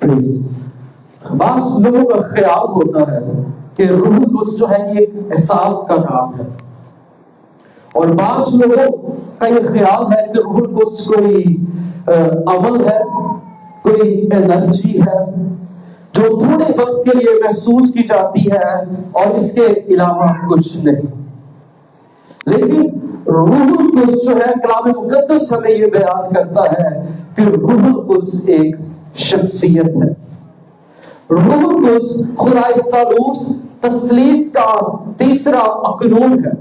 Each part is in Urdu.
بعض لوگوں کا خیال ہوتا ہے کہ روح القدس جو ہے یہ ایک احساس کا نام ہے، اور بعض لوگوں کا یہ خیال ہے کہ روح القدس کوئی عمل ہے، کوئی انرجی ہے جو تھوڑے وقت کے لیے محسوس کی جاتی ہے اور اس کے علاوہ کچھ نہیں۔ لیکن روح القدس جو ہے کلام مقدس ہمیں یہ بیان کرتا ہے کہ روح القدس ایک شخصیت ہے۔ روح القدس خدا ثالوث تثلیث کا تیسرا اقنوم ہے،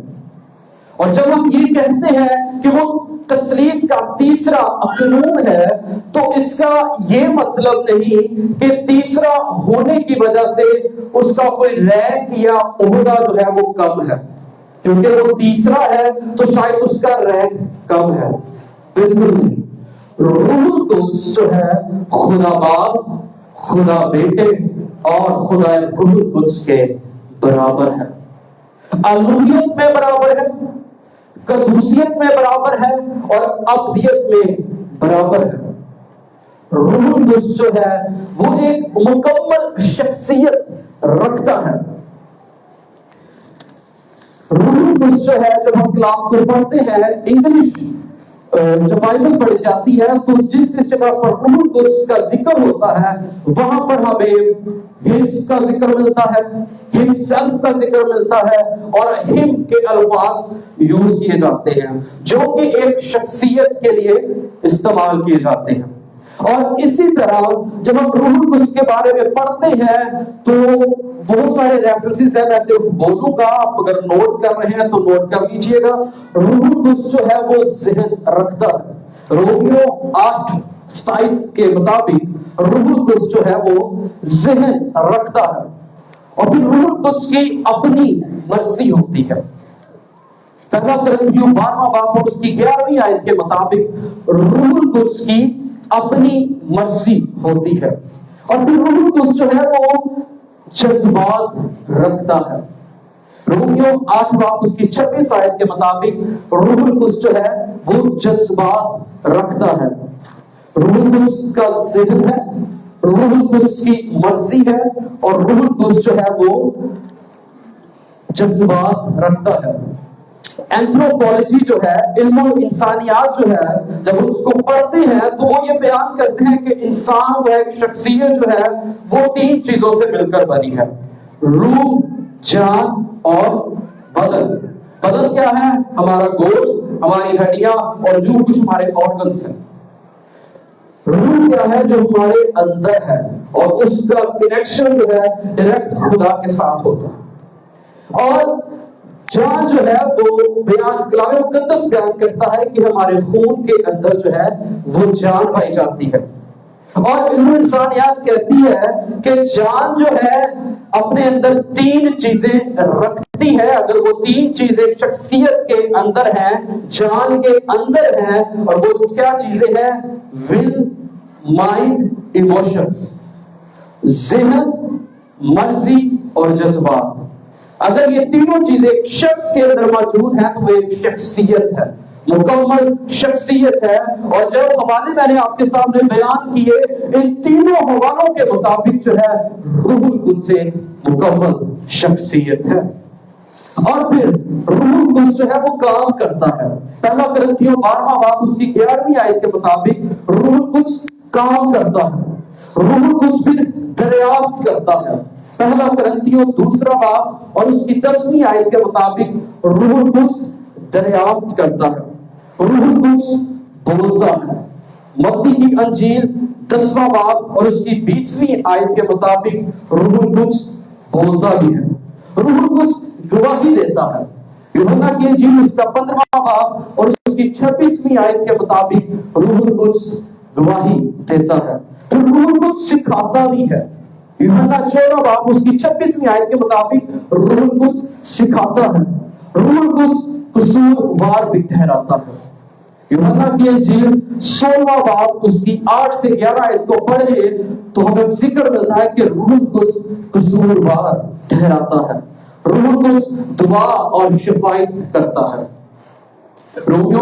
اور جب ہم یہ کہتے ہیں کہ وہ تثلیث کا تیسرا اقنوم ہے تو اس کا یہ مطلب نہیں کہ تیسرا ہونے کی وجہ سے اس کا کوئی رینک یا عہدہ جو ہے وہ کم ہے، کیونکہ وہ تیسرا ہے تو شاید اس کا رینک کم ہے۔ بالکل نہیں، روح القدس جو ہے خدا باپ، خدا بیٹے اور خدا روح القدس کے برابر ہے، الوہیت میں برابر ہے، قدوسیت میں برابر ہے اور ابدیت میں برابر ہے۔ روح القدس جو ہے وہ ایک مکمل شخصیت رکھتا ہے۔ روح القدس جو ہے جب ہم کلام کو پڑھتے ہیں انگلش جب بائبل پڑھی جاتی ہے تو جس جگہ پر روح القدس کا ذکر ہوتا ہے وہاں پر ہمیں ہس کا ذکر ملتا ہے، ہم سیلف کا ذکر ملتا ہے اور ہم کے الفاظ یوز کیے جاتے ہیں جو کہ ایک شخصیت کے لیے استعمال کیے جاتے ہیں۔ اور اسی طرح جب ہم روح القدس کے بارے میں پڑھتے ہیں تو بہت سارے ریفرنسز ہیں، میں صرف بولوں گا، آپ اگر نوٹ کر رہے ہیں تو نوٹ کر لیجئے گا۔ روح القدس جو ہے وہ ذہن رکھتا ہے، رومیو 8:27 کے مطابق روح القدس جو ہے وہ ذہن رکھتا ہے، اور پھر روح القدس کی اپنی مرضی ہوتی ہے۔ پہلا کرنتھیوں 12واں باب اور اس کی 11ویں آیت کے مطابق روح القدس کی اپنی مرضی ہوتی ہے، اور پھر روح القدس جو ہے وہ جذبات رکھتا ہے۔ رومیو 8 باب اس کی 26 آیت کے مطابق روح القدس جو ہے وہ جذبات رکھتا ہے۔ روح القدس کا ذہن ہے، روح القدس کی مرضی ہے، اور روح القدس جو ہے وہ جذبات رکھتا ہے۔ اینتھروپولوجی جو ہے، علم و انسانیات جو ہے، جب اس کو پڑھتے ہیں تو وہ یہ بیان کرتے ہیں کہ انسان وہ ایک شخصیت جو ہے وہ 3 چیزوں سے مل کر بنی ہے، روح، جان اور بدن۔ بدن کیا ہے؟ ہمارا گوشت، ہماری ہڈیاں اور جو کچھ ہمارے آرگنز ہیں۔ روح کیا ہے؟ جو ہمارے اندر ہے، اور اس کا کنیکشن جو ہے ڈائریکٹ خدا کے ساتھ ہوتا ہے۔ اور جان جو ہے وہ بیان کلام مقدس بیان کرتا ہے کہ ہمارے خون کے اندر جو ہے وہ جان پائی جاتی ہے، اور علم انسانیات کہتی ہے کہ جان جو ہے اپنے اندر 3 چیزیں رکھتی ہے۔ اگر وہ 3 چیزیں شخصیت کے اندر ہیں، جان کے اندر ہیں، اور وہ کیا چیزیں ہیں؟ ول، مائنڈ، ایموشنز، ذہن، مرضی اور جذبات۔ اگر یہ تینوں چیزیں ایک شخص کے اندر موجود ہیں تو وہ ایک شخصیت ہے، مکمل شخصیت ہے۔ اور جو حوالے میں نے آپ کے سامنے بیان کیے ان تینوں حوالوں کے مطابق جو ہے روح القدس سے مکمل شخصیت ہے۔ اور پھر روح القدس جو ہے وہ کام کرتا ہے۔ پہلا کرنتھیوں 12واں باب اس کی 11ویں آیت کے مطابق روح القدس کام کرتا ہے، روح القدس پھر دریافت کرتا ہے۔ پہلا کرنتھیوں 2 باب اور اس کی 10ویں آیت کے مطابق روح القدس دریافت کرتا ہے، روح القدس بولتا ہے۔ متی کی انجیل 10واں باب اور اس کی 20ویں آیت کے مطابق روح القدس بولتا بھی ہے، روح القدس گواہی دیتا ہے۔ یوحنا کی انجیل اس کا 15واں باب اور اس کی 26ویں آیت کے مطابق روح القدس گواہی دیتا ہے۔ پھر روح القدس سکھاتا بھی ہے۔ یوحنا 14 باب اس کی 26ویں آیت کے مطابق روح القدس سکھاتا ہے، روح القدس قصوروار بھی ٹھہراتا ہے۔ یوحنا کی انجیل 16واں باب اس کی 8 سے 11 آیت کو پڑھے تو ہمیں ذکر ملتا ہے کہ روح القدس قصوروار ٹھہراتا ہے، روح القدس دعا اور شفاعت کرتا ہے۔ رومیو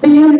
3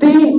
3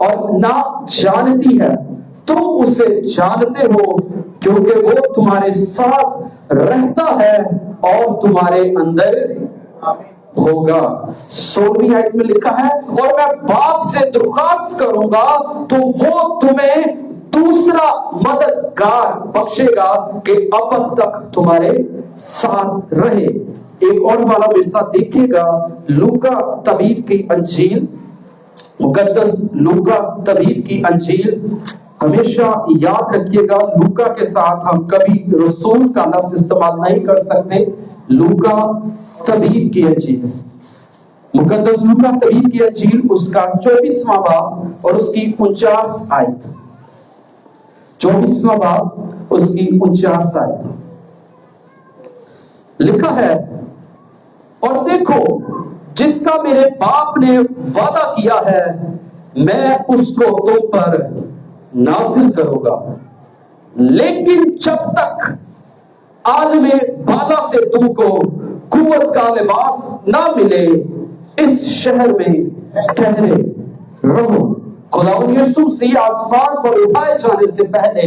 اور نہ جانتی ہے، تم اسے جانتے ہو کیونکہ وہ تمہارے ساتھ رہتا ہے اور تمہارے اندر ہوگا۔ 16ویں آیت میں لکھا ہے اور میں باپ سے درخواست کروں گا تو وہ تمہیں دوسرا مددگار بخشے گا کہ اب تک تمہارے ساتھ رہے۔ ایک اور والا میرے ساتھ دیکھیے گا، لوکا طبیب کی انجیل، مقدس لوکا طبیب کی انجیل۔ ہمیشہ یاد رکھیے گا لوکا کے ساتھ ہم کبھی رسول کا لفظ استعمال نہیں کر سکتے۔ لوکا طبیب کی انجیل، مقدس لوکا طبیب کی انجیل، اس کا 24واں باب اور اس کی 49 آیت، 24واں باب اس کی 49 آیت لکھا ہے، اور دیکھو جس کا میرے باپ نے وعدہ کیا ہے میں اس کو تم پر نازل کروں گا، لیکن جب تک عالم بالا سے تم کو قوت کا لباس نہ ملے اس شہر میں ٹھہرے رہو۔ خداوند یسوع مسیح آسمان پر اٹھائے جانے سے پہلے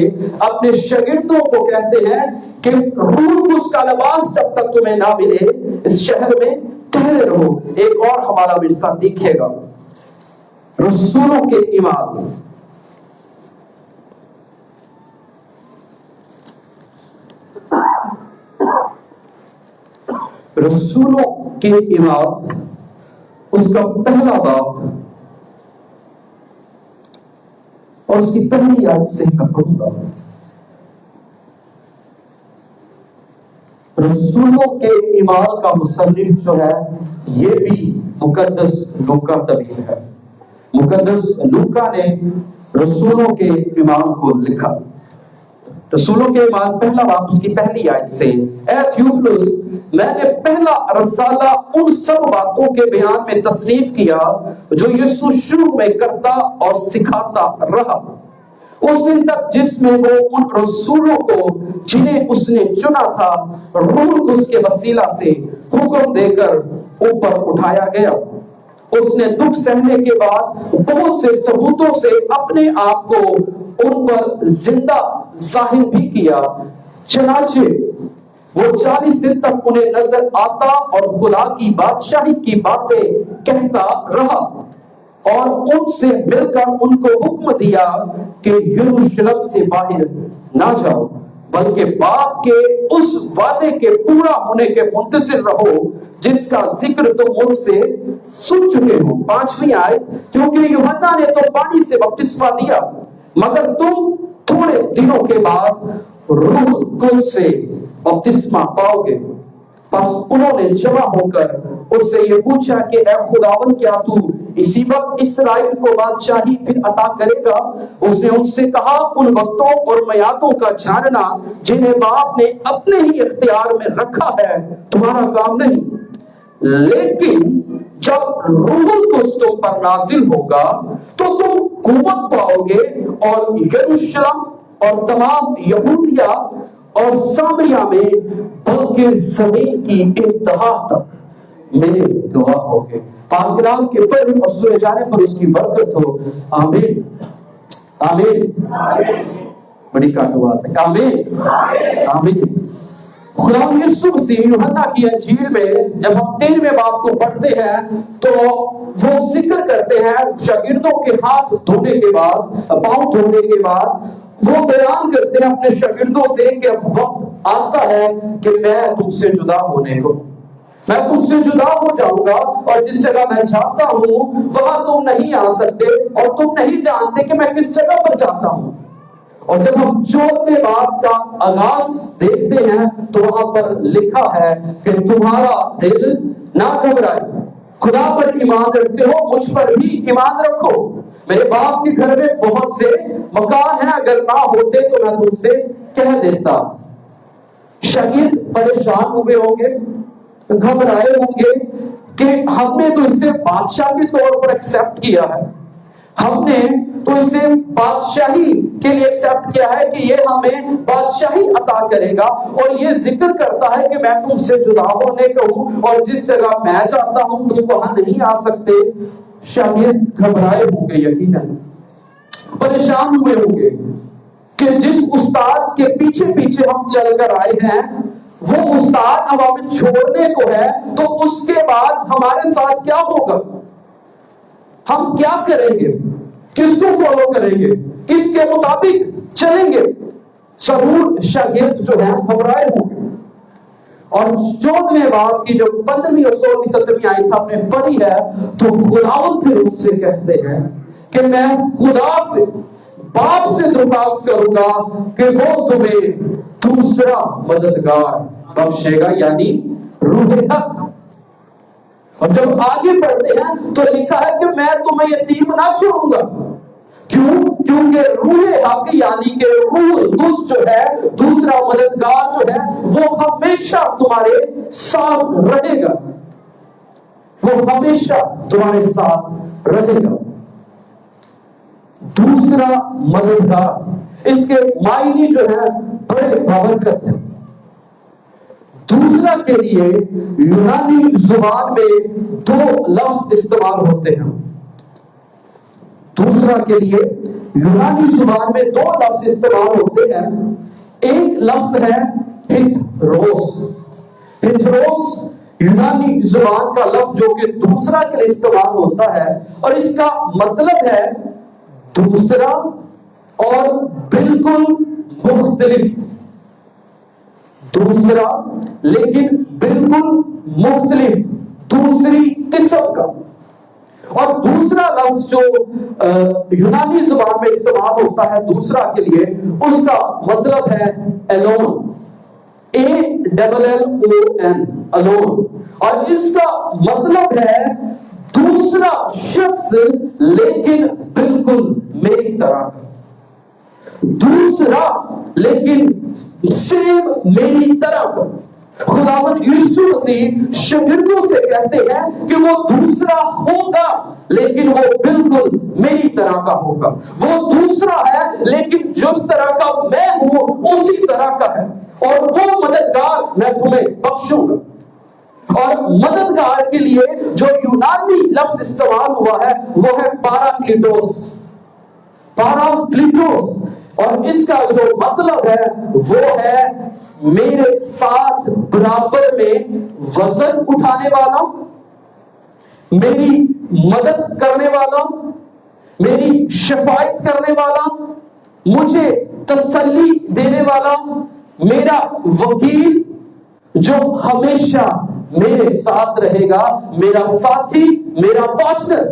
اپنے شاگردوں کو کہتے ہیں کہ روح القدس کا لباس جب تک تمہیں نہ ملے اس شہر میں ٹھہرے رہو۔ ایک اور حوالہ میرے ساتھ دیکھیے گا، رسولوں کے امام، رسولوں کے امام، اس کا پہلا باب اور اس کی پہلی آیت سے میں پڑھوں گا۔ رسولوں کے امام کا مصنف جو ہے یہ بھی مقدس لوکا طبیب ہے۔ مقدس لوکا نے رسولوں کے امام کو لکھا۔ رسولوں کے امام پہلا باب اس کی پہلی آیت سے، اے تھیوفلس، میں نے پہلا رسالہ ان سب باتوں کے بیان میں تصنیف کیا جو یسوع شروع میں کرتا اور سکھاتا رہا، اس دن تک جس میں وہ ان رسولوں کو جنہیں اس نے چنا تھا روح القدس کے وسیلہ سے حکم دے کر اوپر اٹھایا گیا۔ اس نے دکھ سہنے کے بعد بہت سے ثبوتوں سے اپنے آپ کو ان پر زندہ ظاہر بھی کیا، چنانچہ وہ 40 دن تک انہیں نظر آتا اور خدا کی بادشاہی کی باتیں کہتا رہا، اور ان سے مل کر ان کو حکم دیا کہ یروشلم سے باہر نہ جاؤ بلکہ باپ کے اس وعدے کے پورا ہونے کے منتظر رہو جس کا ذکر تم مجھ سے سن چکے ہو۔ 5ویں آیت، کیونکہ یوحنا نے تو پانی سے بپتسمہ دیا مگر تم تھوڑے دنوں کے بعد روح القدس سے بپتسمہ پاؤ گے۔ پس انہوں نے جمع ہو کر اس سے یہ پوچھا کہ اے خداوند کیا تو اسی وقت اسرائیل کو بادشاہی پھر عطا کرے گا؟ اس نے ان سے کہا ان وقتوں اور میعادوں کا جاننا جنہیں باپ نے اپنے ہی اختیار میں رکھا ہے تمہارا کام نہیں، لیکن جب روح القدس تم پر نازل ہوگا تو تم قوت پاؤ گے اور یروشلم اور تمام یہودیہ اور سامریہ میں بلکہ زمین کی انتہا تک میرے گواہ ہوگے۔ پاک کلام کے پڑھنے اور سنے جانے پر اس کی برکت ہو، آمین آمین۔ بڑی کاٹ آواز ہے، آمین آمین۔ خدا یسوع مسیح یوحنا کی انجیل میں جب ہم 13ویں باب کو پڑھتے ہیں تو وہ ذکر کرتے ہیں شاگردوں کے ہاتھ دھونے کے بعد، پاؤں دھونے کے بعد وہ بیان کرتے ہیں اپنے شاگردوں سے کہ اب وقت آتا ہے کہ میں تم سے جدا ہونے کو، میں تم سے جدا ہو جاؤں گا اور جس جگہ میں جاتا ہوں وہاں تم نہیں آ سکتے اور تم نہیں جانتے کہ میں کس جگہ پر جاتا ہوں۔ اور جب ہم 14ویں باب کا آغاز دیکھتے ہیں تو وہاں پر لکھا ہے کہ تمہارا دل نہ گھبرائے، خدا پر ایمان رکھتے ہو مجھ پر بھی ایمان رکھو، میرے باپ کے گھر میں بہت سے مکان ہیں، اگر نہ ہوتے تو میں تم سے کہہ دیتا۔ شاگرد پریشان ہوئے ہوں گے، گھبرائے ہوں گے کہ ہم نے تو اسے بادشاہ کے طور پر ایکسپٹ کیا ہے، ہم نے تو اسے بادشاہی کے لیے ایکسپٹ کیا ہے کہ یہ ہمیں بادشاہی عطا کرے گا، اور یہ ذکر کرتا ہے کہ میں تم سے جدا ہونے کو ہوں اور جس جگہ میں جاتا ہوں تم وہاں نہیں آ سکتے۔ شاگرد گھبرائے ہوں گے یقیناً، پریشان ہوئے ہوں گے کہ جس استاد کے پیچھے پیچھے ہم چل کر آئے ہیں وہ استاد اب ہمیں چھوڑنے کو ہے، تو اس کے بعد ہمارے ساتھ کیا ہوگا؟ ہم کیا کریں گے؟ کس کو فالو کریں گے؟ کس کے مطابق چلیں گے؟ ضرور شاگرد جو ہے گھبرائے ہوں گے۔ اور 14ویں باب کی جو 15ویں اور 16ویں 17ویں آیت ہم نے پڑھی ہے، تو خداوند پھر اس سے کہتے ہیں کہ میں خدا سے، باپ سے درخواست کروں گا کہ وہ تمہیں دوسرا مددگار بخشے گا، یعنی روح حق۔ اور جب آگے پڑھتے ہیں تو لکھا ہے کہ میں تمہیں یتیم نہ چھوڑوں گا۔ کیوں؟ کیونکہ روح حق یعنی کہ روح القدس جو ہے، دوسرا مددگار جو ہے، وہ ہمیشہ تمہارے ساتھ رہے گا، وہ ہمیشہ تمہارے ساتھ رہے گا۔ دوسرا مددگار، اس کے معنی جو ہے بڑے بابرکت ہیں۔ دوسرا کے لیے یونانی زبان میں 2 لفظ استعمال ہوتے ہیں۔ دوسرا کے لیے یونانی زبان میں 2 لفظ استعمال ہوتے ہیں۔ ایک لفظ ہے ہتروس۔ ہتروس یونانی زبان کا لفظ جو کہ دوسرا کے لیے استعمال ہوتا ہے، اور اس کا مطلب ہے دوسرا اور بالکل مختلف۔ دوسرا لیکن بالکل مختلف، دوسری قسم کا۔ اور دوسرا لفظ جو یونانی زبان میں استعمال ہوتا ہے دوسرا کے لیے، اس کا مطلب ہے alone، ALLON، alone۔ اور اس کا مطلب ہے دوسرا شخص لیکن بالکل میری طرح کا، دوسرا لیکن صرف میری طرح کا۔ خداوند یسوع مسیح شاگردوں سے کہتے ہیں کہ وہ دوسرا ہوگا لیکن وہ بالکل میری طرح کا ہوگا۔ وہ دوسرا ہے لیکن جس طرح کا میں ہوں اسی طرح کا ہے، اور وہ مددگار میں تمہیں بخشوں گا۔ اور مددگار کے لیے جو یونانی لفظ استعمال ہوا ہے وہ ہے پاراکلیٹوس۔ پاراکلیٹوس، اور اس کا جو مطلب ہے وہ ہے میرے ساتھ برابر میں وزن اٹھانے والا، میری مدد کرنے والا، میری شفاعت کرنے والا، مجھے تسلی دینے والا، میرا وکیل جو ہمیشہ میرے ساتھ رہے گا، میرا ساتھی، میرا پارٹنر۔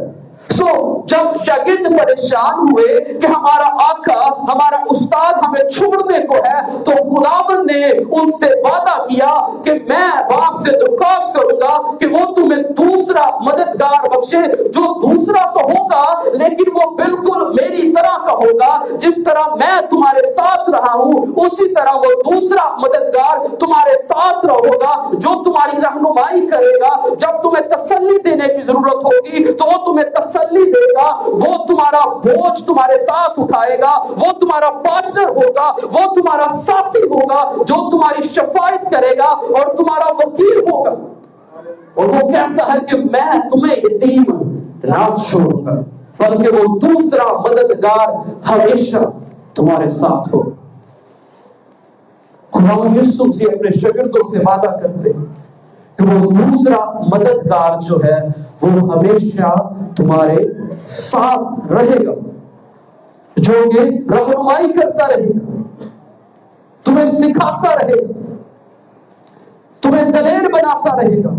جب شاگرد پریشان ہوئے کہ ہمارا آقا، ہمارا استاد ہمیں چھوڑنے کو ہے، تو خداوند نے ان سے وعدہ کیا کہ میں باپ سے درخواست کروں گا کہ وہ تمہیں دوسرا مددگار بخشے، جو دوسرا تو ہوگا لیکن وہ بالکل میری طرح کا ہوگا۔ جس طرح میں تمہارے ساتھ رہا ہوں اسی طرح وہ دوسرا مددگار تمہارے ساتھ ہوگا، جو تمہاری رہنمائی کرے گا۔ جب تمہیں تسلی دینے کی ضرورت ہوگی تو وہ تمہیں تسلی دے گا، وہ تمہارا بوجھ تمہارے ساتھ اٹھائے گا، وہ تمہارا پارٹنر ہوگا، وہ تمہارا ساتھی ہوگا، جو تمہاری شفاعت کرے گا اور تمہارا وکیل ہوگا۔ اور وہ کہتا ہے کہ میں تمہیں یتیم نہ چھوڑوں گا، بلکہ وہ دوسرا مددگار ہمیشہ تمہارے ساتھ ہوگا۔ خداوند یسوع مسیح اپنے شاگردوں سے وعدہ کرتے ہیں کہ وہ دوسرا مددگار جو ہے وہ ہمیشہ تمہارے ساتھ رہے گا، جو کہ رہنمائی کرتا رہے گا، تمہیں سکھاتا رہے گا، تمہیں دلیر بناتا رہے گا،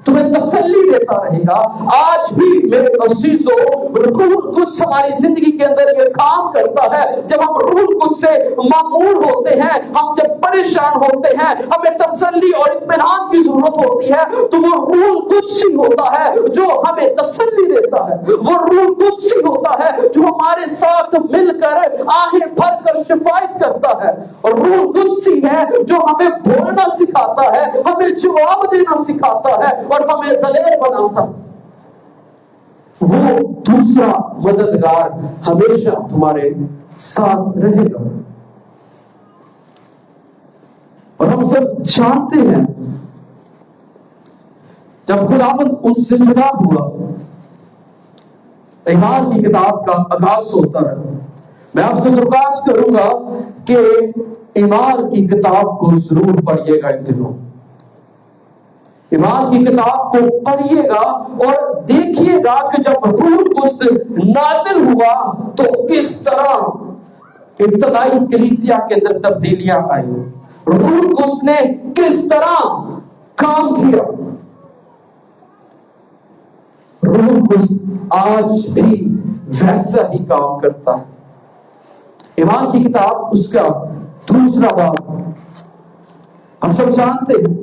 تمہیں تسلی دیتا رہے گا۔ آج بھی میرے عزیزو، روح القدس ہماری زندگی کے اندر یہ کام کرتا ہے۔ جب ہم روح القدس سے مامور ہوتے ہیں، ہم جب پریشان ہوتے ہیں، ہمیں تسلی اور اطمینان کی ضرورت ہوتی ہے، تو وہ روح القدس ہی ہوتا ہے جو ہمیں تسلی دیتا ہے۔ وہ روح القدس ہی ہوتا ہے جو ہمارے ساتھ مل کر آہیں بھر کر شفاعت کرتا ہے، اور روح القدس ہی ہے جو ہمیں بولنا سکھاتا ہے، ہمیں جواب دینا سکھاتا ہے اور ہمیں دلیر بناتا۔ وہ دوسرا مددگار ہمیشہ تمہارے ساتھ رہے گا۔ اور ہم سب جانتے ہیں جب خداوند ان سے جدا ہوا، اعمال کی کتاب کا آغاز ہوتا ہے میں آپ سے درخواست کروں گا کہ ایمان کی کتاب کو ضرور پڑھیے گا ان دنوں. ایمان کی کتاب کو پڑھیے گا اور دیکھیے گا کہ جب روح القدس نازل ہوا تو کس طرح ابتدائی کلیسیا کے اندر تبدیلیاں آئی. روح القدس نے کس طرح کام کیا. روح القدس آج بھی ویسا ہی کام کرتا ہے. ایمان کی کتاب اس کا دوسرا باب ہم سب جانتے ہیں.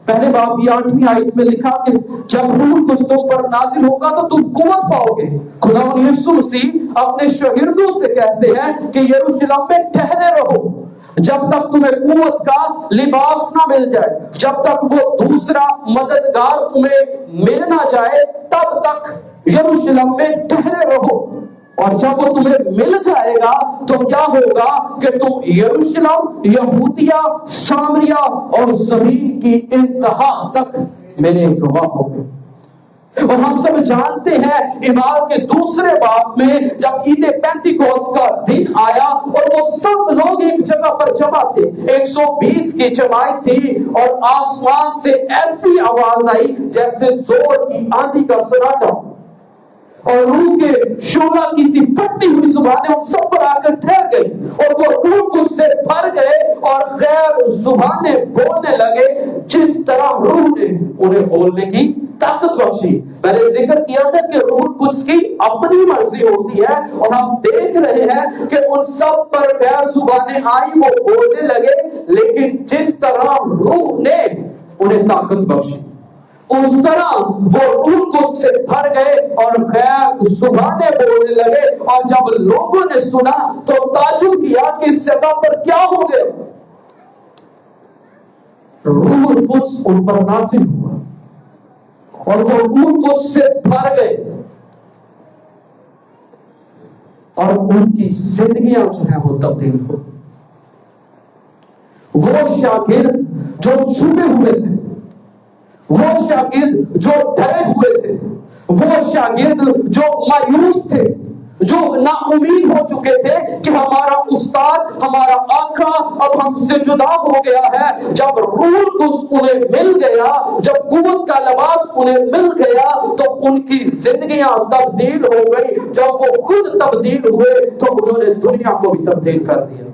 پہلے باب کی 8ویں آیت میں لکھا کہ جب روح القدس تم پر نازل ہوگا تو تم قوت پاؤ گے. خداوند یسوع مسیح اپنے شاگردوں سے کہتے ہیں کہ یروشلم میں ٹھہرے رہو جب تک تمہیں قوت کا لباس نہ مل جائے. جب تک وہ دوسرا مددگار تمہیں مل نہ جائے تب تک یروشلم میں ٹھہرے رہو. اور جب وہ تمہیں مل جائے گا تو کیا ہوگا کہ تم یروشلم، یہودیہ، سامریہ اور زمین کی انتہا تک میرے گواہ ہوگے. اور ہم سب جانتے ہیں ایمان کے دوسرے باب میں جب عید پینتیکوست کا دن آیا اور وہ سب لوگ ایک جگہ پر جمع تھے، 120 کی جماعت تھی، اور آسمان سے ایسی آواز آئی جیسے زور کی آندھی کا سناٹا، اور روح کے شعلہ کی سی پھٹتی ہوئی زبانیں ان سب پر آ کر ٹھہر گئی اور وہ روح قدس سے بھر گئے اور غیر زبانیں بولنے لگے جس طرح روح نے انہیں بولنے کی طاقت بخشی. میں نے ذکر کیا تھا کہ روح قدس کی اپنی مرضی ہوتی ہے اور ہم دیکھ رہے ہیں کہ ان سب پر غیر زبانیں آئی، وہ بولنے لگے، لیکن جس طرح روح نے انہیں طاقت بخشی اس طرح وہ روح قدس سے بھر گئے اور غیر زبانیں بولنے لگے. اور جب لوگوں نے سنا تو تعجب کیا کہ اس جگہ پر کیا ہو گیا. روح القدس ان پر نازل ہوا اور وہ روح قدس سے بھر گئے اور ان کی زندگیاں جو ہیں وہ تبدیل ہو. وہ شاگرد جو چھپے ہوئے تھے، وہ شاگرد جو ڈرے ہوئے تھے، وہ شاگرد جو مایوس تھے، جو نا امید ہو چکے تھے کہ ہمارا استاد، ہمارا آقا اب ہم سے جدا ہو گیا ہے، جب روح القدس انہیں مل گیا، جب قوت کا لباس انہیں مل گیا تو ان کی زندگیاں تبدیل ہو گئی. جب وہ خود تبدیل ہوئے تو انہوں نے دنیا کو بھی تبدیل کر دیا.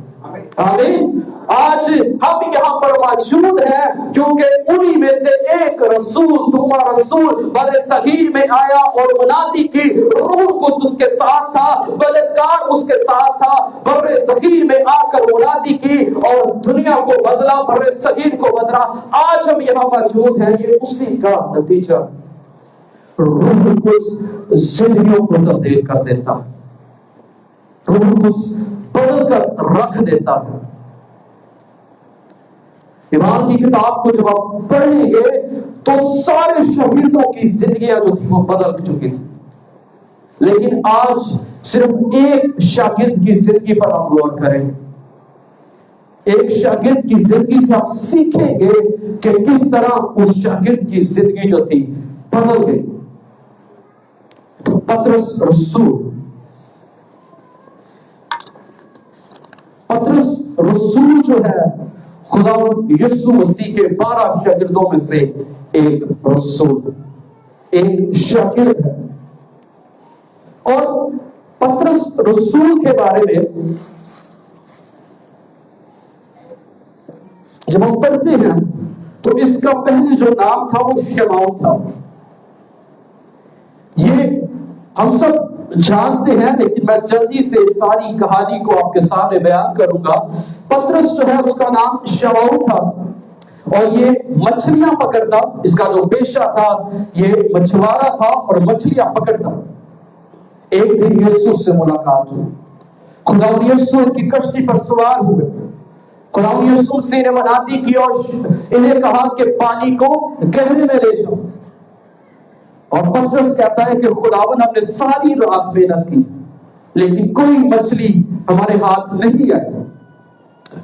آمین. آج ہم یہاں پر موجود ہیں کیونکہ انہی میں سے ایک رسول، تمہارا رسول بر صغیر میں آیا اور منادی کی. روح القدس اس کے ساتھ تھا، مددگار اس کے ساتھ تھا، بر صغیر میں آ کر منادی کی اور دنیا کو بدلا، بر صغیر کو بدلا. آج ہم یہاں موجود ہیں، یہ اسی کا نتیجہ. روح القدس زندگیوں کو تبدیل کر دیتا ہے، روح القدس بدل کر رکھ دیتا ہے. ایمان کی کتاب کو جب آپ پڑھیں گے تو سارے شاگردوں کی زندگیاں جو تھی وہ بدل چکی تھی، لیکن آج صرف ایک شاگرد کی زندگی پر ہم غور کریں. ایک شاگرد کی زندگی سے آپ سیکھیں گے کہ کس طرح اس شاگرد کی زندگی جو تھی بدل گئی. تو پطرس رسول جو ہے خدا یسوع مسیح کے 12 شاگردوں میں سے ایک رسول، ایک شاگرد ہے. اور پطرس رسول کے بارے میں جب ہم پڑھتے ہیں تو اس کا پہلے جو نام تھا وہ شمعون تھا. یہ ہم سب جانتے ہیں لیکن میں جلدی سے ساری کہانی کو آپ کے سامنے بیان کروں گا. پطرس جو ہے اس کا نام شمعون تھا اور یہ مچھلیاں پکڑتا، اس کا جو پیشہ تھا یہ مچھوارا تھا اور مچھلیاں پکڑتا. ایک دن یسوع سے ملاقات ہوئی، خداوند یسوع کی کشتی پر سوار ہوئے. خداوند یسوع سے انہیں منادی کی اور انہیں کہا کہ پانی کو گہرے میں لے جاؤ. اور پطرس کہتا ہے کہ خداوند ہم نے ساری رات محنت کی لیکن کوئی مچھلی ہمارے ہاتھ نہیں آئی.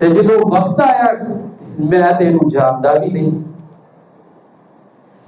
ਤੇ ਜਦੋਂ ਵਕਤ ਆਇਆ ਮੈਂ ਤੇ ਇਹਨੂੰ ਜਾਣਦਾ ਵੀ ਨਹੀਂ,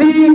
3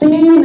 3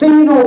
3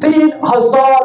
3000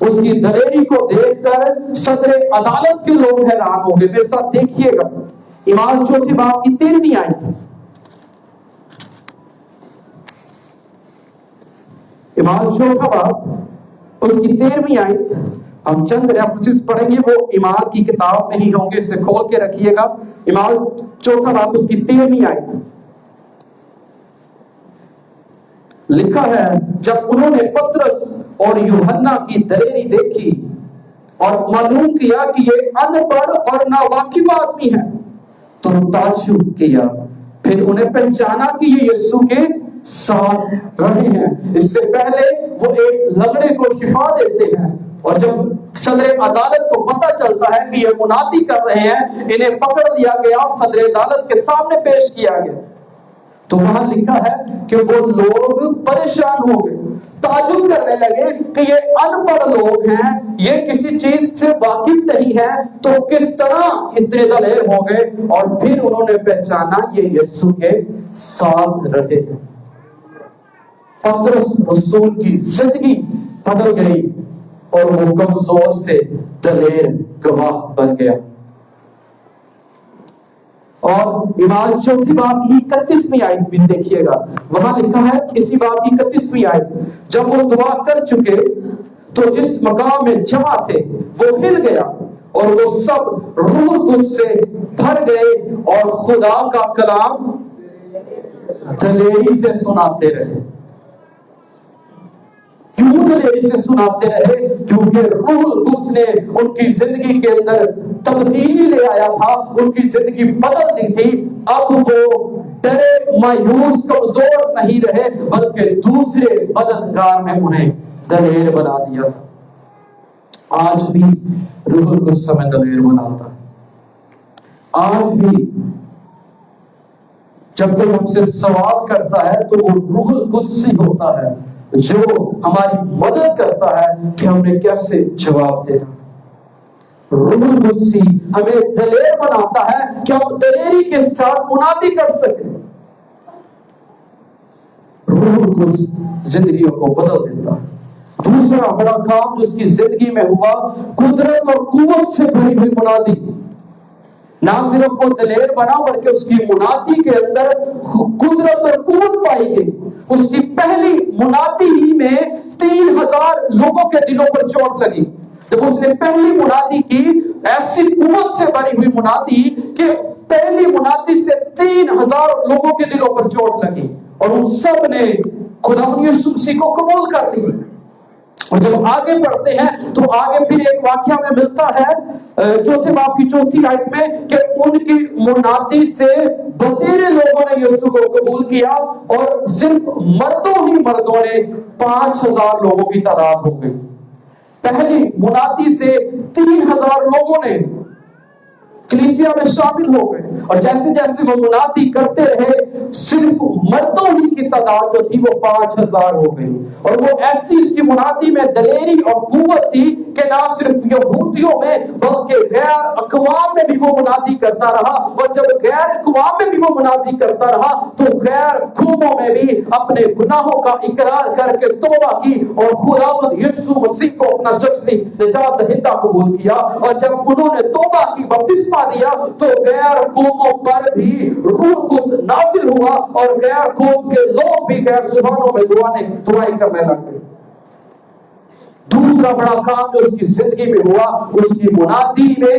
اس کی دلیری کو دیکھ کر صدر عدالت کے لوگ حیران ہو گئے. میرے ساتھ دیکھیے گا اعمال چوتھے باب کی 13ویں آیت. اعمال چوتھا باب اس کی 13ویں آیت. ہم چند ریفرنسز پڑھیں گے، وہ اعمال کی کتاب میں ہی ہوں گے، اسے کھول کے رکھیے گا. اعمال چوتھا باب اس کی 13ویں آیت. لکھا ہے جب انہوں نے پطرس اور یوحنا کی دلیری دیکھی اور معلوم کیا کہ یہ ان پڑھ اور ناواقف آدمی ہے تو تعجب کیا. پھر انہیں پہچانا کہ یہ یسوع کے ساتھ رہے ہیں. اس سے پہلے وہ ایک لنگڑے کو شفا دیتے ہیں، اور جب صدر عدالت کو پتہ چلتا ہے کہ یہ منادی کر رہے ہیں، انہیں پکڑ لیا گیا اور صدر عدالت کے سامنے پیش کیا گیا. تو وہاں لکھا ہے کہ وہ لوگ پریشان ہو گئے، تعجب کرنے لگے کہ یہ ان پڑھ لوگ ہیں، یہ کسی چیز سے واقف نہیں ہے، تو کس طرح اتنے دلیر ہو گئے. اور پھر انہوں نے پہچانا یہ یسوع کے ساتھ رہے ہیں. پطرس رسول کی زندگی بدل گئی اور وہ کمزور سے دلیر گواہ بن گیا. اور اعمال چوتھی باب کی 31ویں آیت بھی دیکھیے گا. وہاں لکھا ہے اسی باب کی 31ویں آیت. جب وہ دعا کر چکے تو جس مقام میں جمع تھے وہ ہل گیا اور وہ سب روح القدس سے بھر گئے اور خدا کا کلام دلیری سے سناتے رہے. کیوں دلیری سے سناتے رہے؟ کیونکہ روح القدس نے ان کی زندگی کے اندر تبدیلی لے آیا تھا، ان کی زندگی بدل دی تھی. اب وہ ڈرے مایوس کمزور نہیں رہے، بلکہ دوسرے مددگار نے انہیں دلیر بنا دیا تھا. آج بھی روح القدس ہمیں دلیر بناتا ہے. آج بھی جب کوئی ہم سے سوال کرتا ہے تو وہ روح القدس ہی ہوتا ہے جو ہماری مدد کرتا ہے کہ ہم نے کیسے جواب دینا. روح القدس ہمیں دلیر بناتا ہے کہ ہم دلیری کے ساتھ منادی کر سکیں. روح القدس زندگیوں کو بدل دیتا ہے. دوسرا بڑا کام جو اس کی زندگی میں ہوا، قدرت اور قوت سے بھری ہوئی منادی. نہ صرف وہ دلیر بنا بلکہ اس کی منادی کے اندر قدرت اور قوت پائی گئی. اس کی پہلی منادی ہی میں 3000 لوگوں کے دلوں پر چوٹ لگی. جب اس نے پہلی منادی کی، ایسی قوت سے بھری ہوئی منادی کہ پہلی منادی سے 3000 لوگوں کے دلوں پر چوٹ لگی اور ان سب نے خدا یسوع مسیح کو قبول کر لی. اور جب آگے پڑھتے ہیں تو آگے پھر ایک واقعہ میں ملتا ہے چوتھے باب کی 4 آیت میں کہ ان کی منادی سے بتیرے لوگوں نے یسوع کو قبول کیا اور صرف مردوں ہی مردوں نے 5000 لوگوں کی تعداد ہو گئی. پہلی منادی سے 3000 لوگوں نے کلیسیا میں شامل ہو گئے اور جیسے جیسے وہ منادی کرتے رہے صرف مردوں ہی کی تعداد جو تھی وہ 5000 ہو گئی. اور وہ ایسی اس کی منادی میں دلیری اور قوت تھی کہ نہ صرف یہودیوں میں بلکہ غیر اقوام میں بھی وہ منادی کرتا رہا. اور جب غیر اقوام میں بھی وہ منادی کرتا رہا تو غیر قوموں میں بھی اپنے گناہوں کا اقرار کر کے توبہ کی اور خداوند یسوع مسیح کو اپنا شخصی نجات دہندہ قبول کیا. اور جب انہوں نے توبہ کی بپتسمہ دیا تو غیر قوموں پر بھی روح القدس نازل ہوا اور غیر قوم کے لوگ بھی غیر زبانوں میں دعائیں کرنے لگے. دوسرا بڑا کام جو اس کی زندگی میں ہوا، اس کی منادی میں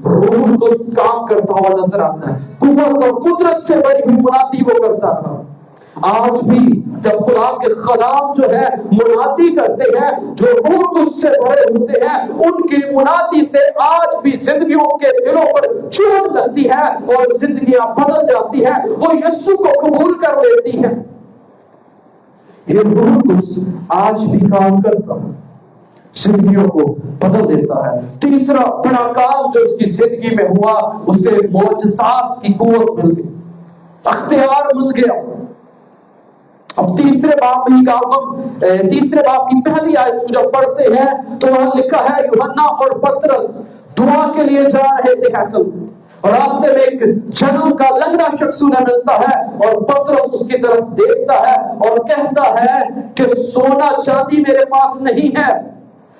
روح القدس کام کرتا ہوا نظر آتا ہے. قوت اور قدرت سے بھری ہوئی منادی وہ کرتا تھا. آج بھی جب خدا کے خدام جو ہے منادی کرتے ہیں جو روح القدس سے بھرے ہوتے ہیں، ان کی منادی سے آج بھی زندگیوں کے دلوں پر چوٹ لگتی ہے اور زندگیاں بدل جاتی ہیں. وہ یسوع کو قبول کر لیتی ہیں. یہ روح القدس آج بھی کام کرتا ہے، زندگیوں کو بدل دیتا ہے. تیسرا بڑا کام جو اس کی زندگی میں ہوا، اسے معجزات کی قوت مل گئی، اختیار مل گیا. اب تیسرے باب کی پہلی آیت کو جب پڑھتے ہیں تو وہاں لکھا ہے یوحنا اور پطرس دعا کے لیے جا رہے تھے ہیکل اور راستے میں ایک جنم کا لنگڑا شخص انہیں ملتا ہے اور پطرس اس کی طرف دیکھتا ہے اور کہتا ہے کہ سونا چاندی میرے پاس نہیں ہے